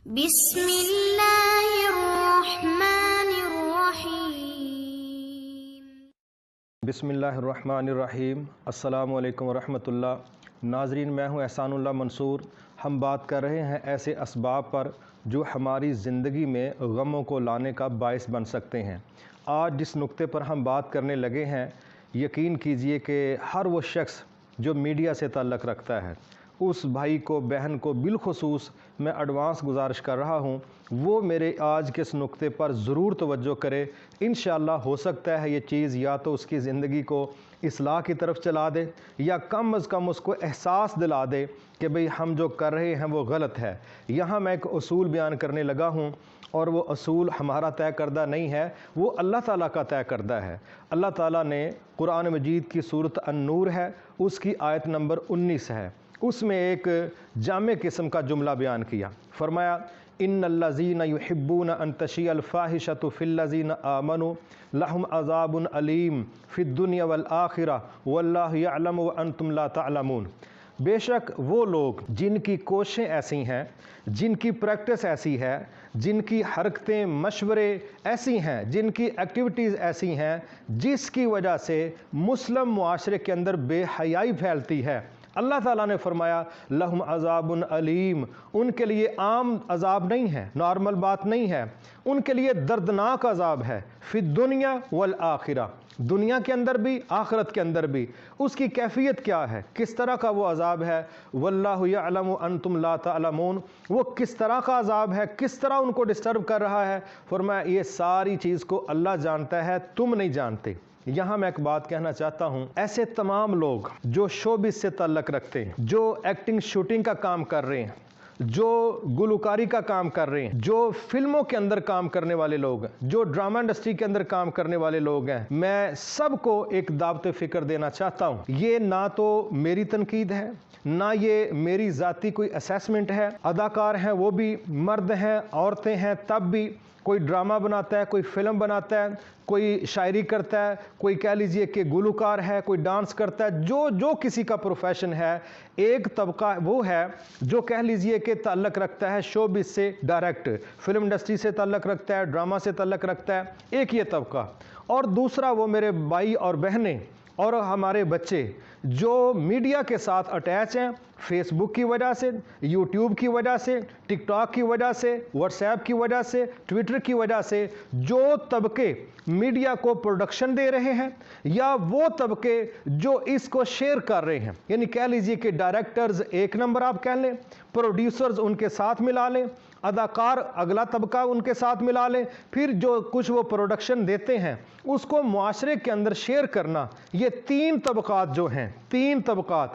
بسم اللہ الرحمن الرحیم۔ بسم اللہ الرحمن الرحیم۔ السلام علیکم ورحمۃ اللہ۔ ناظرین، میں ہوں احسان اللہ منصور۔ ہم بات کر رہے ہیں ایسے اسباب پر جو ہماری زندگی میں غموں کو لانے کا باعث بن سکتے ہیں۔ آج جس نقطے پر ہم بات کرنے لگے ہیں، یقین کیجئے کہ ہر وہ شخص جو میڈیا سے تعلق رکھتا ہے، اس بھائی کو، بہن کو بالخصوص میں ایڈوانس گزارش کر رہا ہوں وہ میرے آج کے اس نقطے پر ضرور توجہ کرے۔ انشاءاللہ ہو سکتا ہے یہ چیز یا تو اس کی زندگی کو اصلاح کی طرف چلا دے یا کم از کم اس کو احساس دلا دے کہ بھئی ہم جو کر رہے ہیں وہ غلط ہے۔ یہاں میں ایک اصول بیان کرنے لگا ہوں، اور وہ اصول ہمارا طے کردہ نہیں ہے، وہ اللہ تعالیٰ کا طے کردہ ہے۔ اللہ تعالیٰ نے قرآن مجید کی سورۃ النور ہے، اس کی آیت نمبر 19 ہے، اس میں ایک جامع قسم کا جملہ بیان کیا۔ فرمایا ان الذین یحبون ان تشیع الفاحشۃ فی الذین آمنوا لہم عذاب علیم فی الدنیا والآخرہ واللہ یعلم وانتم لا تعلمون۔ بے شک وہ لوگ جن کی کوششیں ایسی ہیں، جن کی پریکٹس ایسی ہے، جن کی حرکتیں، مشورے ایسی ہیں، جن کی ایکٹیویٹیز ایسی ہیں جس کی وجہ سے مسلم معاشرے کے اندر بے حیائی پھیلتی ہے، اللہ تعالیٰ نے فرمایا لہم عذاب علیم، ان کے لیے عام عذاب نہیں ہے، نارمل بات نہیں ہے، ان کے لیے دردناک عذاب ہے، فی الدنیا والآخرہ، دنیا کے اندر بھی، آخرت کے اندر بھی۔ اس کی کیفیت کیا ہے، کس طرح کا وہ عذاب ہے؟ واللہ یعلم وانتم لا تعلمون، وہ کس طرح کا عذاب ہے، کس طرح ان کو ڈسٹرب کر رہا ہے؟ فرمایا یہ ساری چیز کو اللہ جانتا ہے، تم نہیں جانتے۔ یہاں میں ایک بات کہنا چاہتا ہوں، ایسے تمام لوگ جو شوبز سے تعلق رکھتے ہیں، جو ایکٹنگ شوٹنگ کا کام کر رہے ہیں، جو گلوکاری کا کام کر رہے ہیں، جو فلموں کے اندر کام کرنے والے لوگ ہیں، جو ڈرامہ انڈسٹری کے اندر کام کرنے والے لوگ ہیں، میں سب کو ایک دعوت فکر دینا چاہتا ہوں۔ یہ نہ تو میری تنقید ہے، نہ یہ میری ذاتی کوئی اسیسمنٹ ہے۔ اداکار ہیں وہ بھی مرد ہیں، عورتیں ہیں تب بھی، کوئی ڈرامہ بناتا ہے، کوئی فلم بناتا ہے، کوئی شاعری کرتا ہے، کوئی کہہ لیجئے کہ گلوکار ہے، کوئی ڈانس کرتا ہے، جو کسی کا پروفیشن ہے، ایک طبقہ وہ ہے جو کہہ لیجئے کہ تعلق رکھتا ہے شوبز سے ڈائریکٹ، فلم انڈسٹری سے تعلق رکھتا ہے، ڈرامہ سے تعلق رکھتا ہے، ایک یہ طبقہ، اور دوسرا وہ میرے بھائی اور بہنیں اور ہمارے بچے جو میڈیا کے ساتھ اٹیچ ہیں، فیس بک کی وجہ سے، یوٹیوب کی وجہ سے، ٹک ٹاک کی وجہ سے، واٹس ایپ کی وجہ سے، ٹویٹر کی وجہ سے، جو طبقے میڈیا کو پروڈکشن دے رہے ہیں یا وہ طبقے جو اس کو شیئر کر رہے ہیں، یعنی کہہ لیجئے کہ ڈائریکٹرز ایک نمبر آپ کہہ لیں، پروڈیوسرز ان کے ساتھ ملا لیں، اداکار اگلا طبقہ ان کے ساتھ ملا لیں، پھر جو کچھ وہ پروڈکشن دیتے ہیں اس کو معاشرے کے اندر شیئر کرنا، یہ تین طبقات جو ہیں، تین طبقات،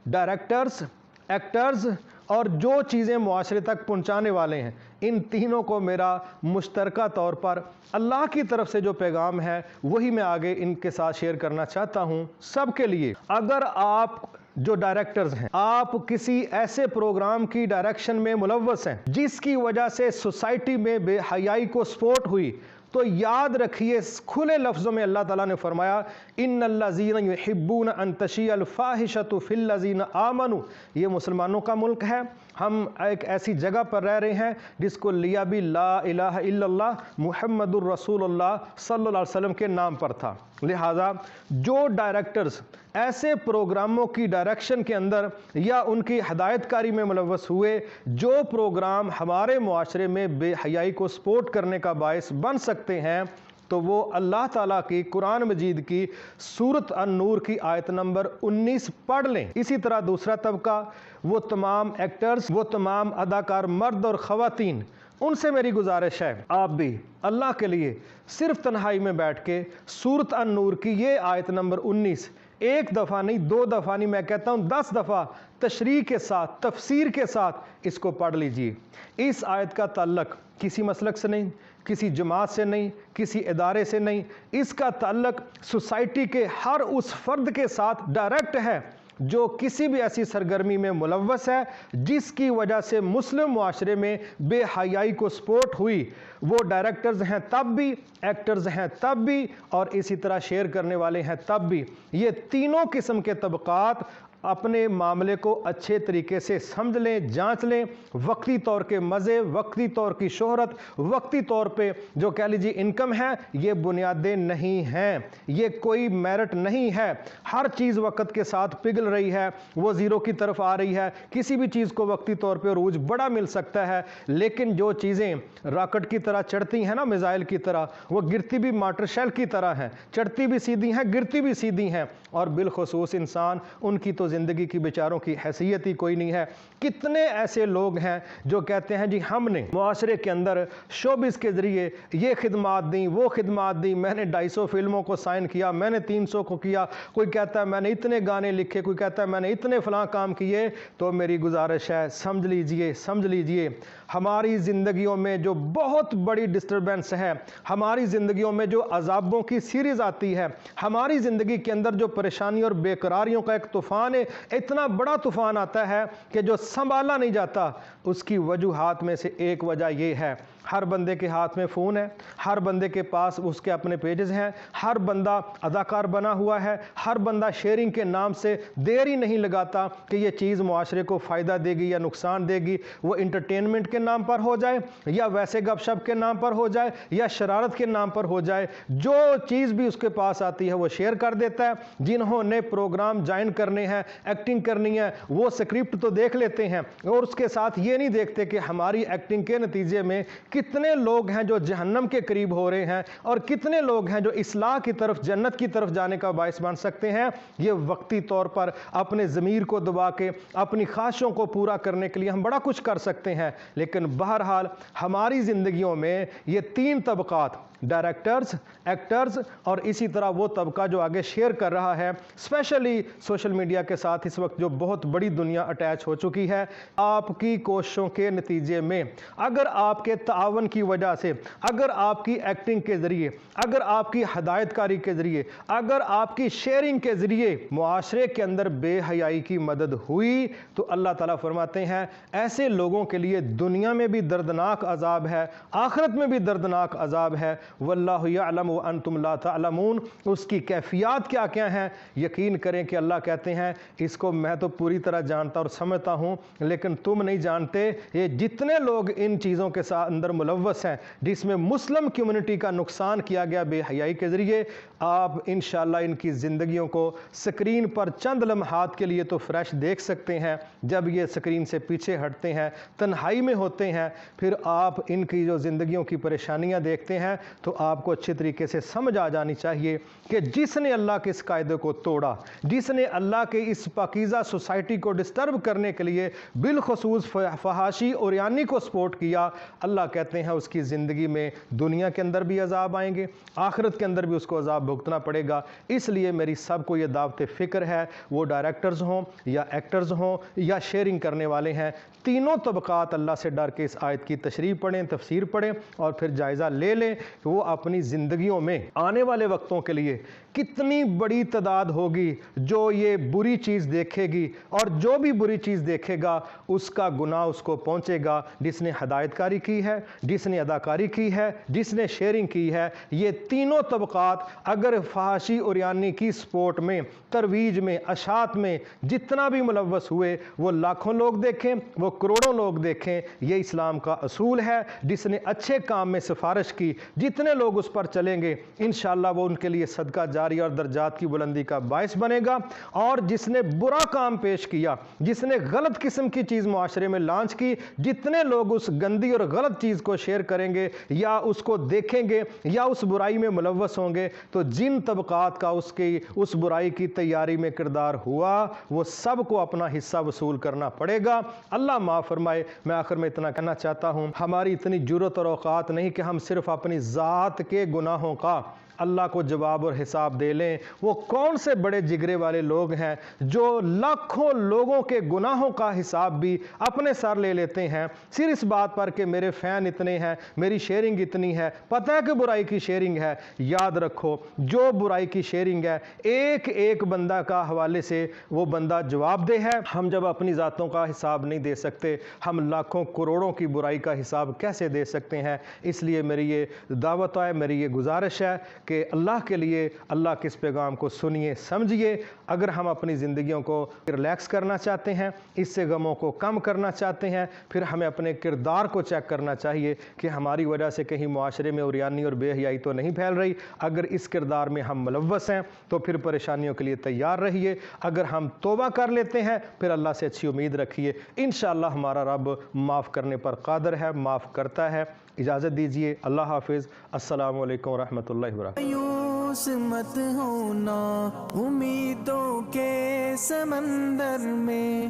ڈائریکٹرز، ایکٹرز اور جو چیزیں معاشرے تک پہنچانے والے ہیں، ان تینوں کو میرا مشترکہ طور پر اللہ کی طرف سے جو پیغام ہے وہی میں آگے ان کے ساتھ شیئر کرنا چاہتا ہوں سب کے لیے۔ اگر آپ جو ڈائریکٹرز ہیں، آپ کسی ایسے پروگرام کی ڈائریکشن میں ملوث ہیں جس کی وجہ سے سوسائٹی میں بے حیائی کو سپورٹ ہوئی، تو یاد رکھیے کھلے لفظوں میں اللہ تعالیٰ نے فرمایا ان الذین یحبون ان تشیع الفاحشۃ فی الذین آمنوا، یہ مسلمانوں کا ملک ہے، ہم ایک ایسی جگہ پر رہ رہے ہیں جس کو لیا بھی لا الہ الا اللہ محمد الرسول اللہ صلی اللہ علیہ وسلم کے نام پر تھا۔ لہٰذا جو ڈائریکٹرز ایسے پروگراموں کی ڈائریکشن کے اندر یا ان کی ہدایت کاری میں ملوث ہوئے جو پروگرام ہمارے معاشرے میں بے حیائی کو سپورٹ کرنے کا باعث بن سکتے ہیں، تو وہ اللہ تعالیٰ کی قرآن مجید کی سورۃ النور کی آیت نمبر 19 پڑھ لیں۔ اسی طرح دوسرا طبقہ، وہ تمام ایکٹرز، وہ تمام اداکار مرد اور خواتین، ان سے میری گزارش ہے آپ بھی اللہ کے لیے صرف تنہائی میں بیٹھ کے سورۃ النور کی یہ آیت نمبر 19 ایک دفعہ نہیں، دو دفعہ نہیں، میں کہتا ہوں 10 دفعہ تشریح کے ساتھ، تفسیر کے ساتھ اس کو پڑھ لیجئے۔ اس آیت کا تعلق کسی مسلک سے نہیں، کسی جماعت سے نہیں، کسی ادارے سے نہیں، اس کا تعلق سوسائٹی کے ہر اس فرد کے ساتھ ڈائریکٹ ہے جو کسی بھی ایسی سرگرمی میں ملوث ہے جس کی وجہ سے مسلم معاشرے میں بے حیائی کو سپورٹ ہوئی. وہ ڈائریکٹرز ہیں تب بھی، ایکٹرز ہیں تب بھی، اور اسی طرح شیئر کرنے والے ہیں تب بھی. یہ تینوں قسم کے طبقات अपने मामले को अच्छे तरीके से समझ लें, जांच लें। वक्ती तौर के मज़े, वक्ती तौर की शोहरत, वक्ती तौर पे जो कह लीजिए इनकम है, ये बुनियादें नहीं हैं, ये कोई मेरिट नहीं है। हर चीज़ वक्त के साथ पिघल रही है, वो ज़ीरो की तरफ आ रही है। किसी भी चीज़ को वक्ती तौर पे अरूज बड़ा मिल सकता है, लेकिन जो चीज़ें रॉकेट की तरह चढ़ती हैं ना, मिसाइल की तरह, वो गिरती भी माटर शेल की तरह हैं, चढ़ती भी सीधी हैं, गिरती भी सीधी हैं। और बिलखुसूस इंसान, उनकी तो ज़िंदगी की बेचारों की हैसियत ही कोई नहीं है। कितने ऐसे लोग हैं जो कहते हैं जी हमने मुआशरे के अंदर शोबिस के ज़रिए ये खिदमात दी, वो खिदमात दी, मैंने 250 फिल्मों को साइन किया, मैंने 300 को किया, कोई कहता है मैंने इतने गाने लिखे, कोई कहता है मैंने इतने फलां काम किए। तो मेरी गुजारिश है, समझ लीजिए हमारी ज़िंदगियों में जो बहुत बड़ी डिस्टर्बेंस है, हमारी ज़िंदगियों में जो अजाबों की सीरीज़ आती है, हमारी ज़िंदगी के अंदर जो परेशानी और बेकरारियों का एक तूफ़ान है, इतना बड़ा तूफ़ान आता है कि जो संभाला नहीं जाता। उसकी वजूहात में से एक वजह ये है, हर बंदे के हाथ में फ़ोन है, हर बंदे के पास उसके अपने पेजेस हैं, हर बंदा अदाकार बना हुआ है, हर बंदा शेयरिंग के नाम से देर ही नहीं लगाता कि ये चीज़ मुआशरे को फ़ायदा देगी या नुकसान देगी। वो इंटरटेनमेंट के नाम पर हो जाए, या वैसे गपशप के नाम पर हो जाए, या शरारत के नाम पर हो जाए, जो चीज़ भी उसके पास आती है वो शेयर कर देता है। जिन्होंने प्रोग्राम ज्वाइन करने हैं, एक्टिंग करनी है, वो स्क्रिप्ट तो देख लेते हैं, और उसके साथ ये नहीं देखते कि हमारी एक्टिंग के नतीजे में कितने लोग हैं जो जहन्नम के करीब हो रहे हैं, और कितने लोग हैं जो इस्लाह की तरफ, जन्नत की तरफ जाने का बायस बन सकते हैं। ये वक्ती तौर पर अपने ज़मीर को दबा के, अपनी ख्वाहिशों को पूरा करने के लिए हम बड़ा कुछ कर सकते हैं, लेकिन बहरहाल हमारी ज़िंदगियों में ये 3 तबकात, डायरेक्टर्स, एक्टर्स और इसी तरह वो तबका जो आगे शेयर कर रहा है, स्पेशली सोशल मीडिया के साथ इस वक्त जो बहुत बड़ी दुनिया अटैच हो चुकी है। आपकी कोशिशों के नतीजे में, अगर आपके तावन की वजह से, अगर आपकी एक्टिंग के ज़रिए, अगर आपकी हदायतकारी के ज़रिए, अगर आपकी शेयरिंग के ज़रिए मुआशरे के अंदर बेहयाई की मदद हुई, तो अल्लाह ताला फरमाते हैं ऐसे लोगों के लिए दुनिया में भी दर्दनाक अजाब है, आखिरत में भी दर्दनाक अजाब है। वल्लाहु यअलमु व अंतुम ला तअलमून। उसकी कैफियत क्या क्या हैं, यकीन करें कि अल्लाह कहते हैं इसको मैं तो पूरी तरह जानता और समझता हूँ, लेकिन तुम नहीं जानते। ये जितने लोग इन चीज़ों के साथ अंदर मुलव्वस हैं, जिसमें मुस्लिम कम्युनिटी का नुकसान किया गया बेहयाई के ज़रिए, आप इंशाअल्लाह इनकी ज़िंदगियों को स्क्रीन पर चंद लम्हात के लिए तो फ्रेश देख सकते हैं। जब ये स्क्रीन से पीछे हटते हैं, तन्हाई में होते हैं, फिर आप इनकी जो ज़िंदगियों की परेशानियां देखते हैं, तो आपको अच्छे तरीके से समझ आ जानी चाहिए कि जिसने अल्लाह के इस कायदे को तोड़ा, जिसने अल्लाह के इस पाकीज़ा सोसाइटी को डिस्टर्ब करने के लिए बिलखसूस फहाशी और यानी को सपोर्ट किया, अल्लाह कहते हैं उसकी ज़िंदगी में दुनिया के अंदर भी अजाब आएंगे, आखिरत के अंदर भी उसको अजाब भुगतना पड़ेगा। इसलिए मेरी सबको ये दावत फ़िक्र है, वो डायरेक्टर्स हों या एक्टर्स हों या शेयरिंग करने वाले हैं, तीनों तबकात अल्लाह से डर के इस आयत की तशरीह पढ़ें, तफसीर पढ़ें और फिर जायज़ा ले लें कि वो अपनी ज़िंदगियों में आने वाले वक्तों के लिए कितनी बड़ी तादाद होगी जो ये बुरी चीज़ देखेगी, और जो भी बुरी चीज़ देखेगा उसका गुनाह उसको पहुंचेगा, जिसने हदायतकारी की है, जिसने अदाकारी की है, जिसने शेयरिंग की है। ये तीनों तबकात अगर फहाशी और यानी की सपोर्ट में, तरवीज में, अशात में जितना भी मुलव्वस हुए, वो लाखों लोग देखें, वो करोड़ों लोग देखें, ये इस्लाम का असूल है। जिसने अच्छे काम में सिफारिश की, जितने लोग उस पर चलेंगे, इंशाअल्लाह वो उनके लिए सदका जारी और दर्जात की बुलंदी का बायस बनेगा। और जिसने बुरा काम पेश किया, जिसने गलत किस्म की चीज़ मुआशरे में लॉन्च की, जितने लोग उस गंदी और गलत चीज़ को शेयर करेंगे या उसको देखेंगे या उस बुराई में मुलव्वस होंगे, तो जिन तबकात का उसकी उस बुराई की तैयारी में किरदार हुआ, वो सब को अपना हिस्सा वसूल करना पड़ेगा। अल्लाह माफ़ फरमाए। मैं आखिर में इतना कहना चाहता हूँ, हमारी इतनी जुर्रत और औकात नहीं कि हम सिर्फ अपनी ज़ात के गुनाहों का अल्लाह को जवाब और हिसाब दे लें। वो कौन से बड़े जिगरे वाले लोग हैं जो लाखों लोगों के गुनाहों का हिसाब भी अपने सर ले लेते हैं सिर्फ इस बात पर कि मेरे फ़ैन इतने हैं, मेरी शेयरिंग इतनी है। पता है कि बुराई की शेयरिंग है। याद रखो, जो बुराई की शेयरिंग है, एक एक बंदा का हवाले से वो बंदा जवाबदेह है। हम जब अपनी ज़ातों का हिसाब नहीं दे सकते, हम लाखों करोड़ों की बुराई का हिसाब कैसे दे सकते हैं। इसलिए मेरी ये दावत है, मेरी ये गुजारिश है کہ اللہ کے لیے اللہ کے اس پیغام کو سنیے سمجھیے۔ اگر ہم اپنی زندگیوں کو ریلیکس کرنا چاہتے ہیں، اس سے غموں کو کم کرنا چاہتے ہیں، پھر ہمیں اپنے کردار کو چیک کرنا چاہیے کہ ہماری وجہ سے کہیں معاشرے میں عریانی اور بے حیائی تو نہیں پھیل رہی۔ اگر اس کردار میں ہم ملوث ہیں تو پھر پریشانیوں کے لیے تیار رہیے۔ اگر ہم توبہ کر لیتے ہیں پھر اللہ سے اچھی امید رکھیے، انشاءاللہ ہمارا رب معاف کرنے پر قادر ہے، معاف کرتا ہے۔ اجازت دیجیے، اللہ حافظ، السلام علیکم ورحمۃ اللہ وبرکاتہ۔ مایوس مت ہونا امیدوں کے سمندر میں۔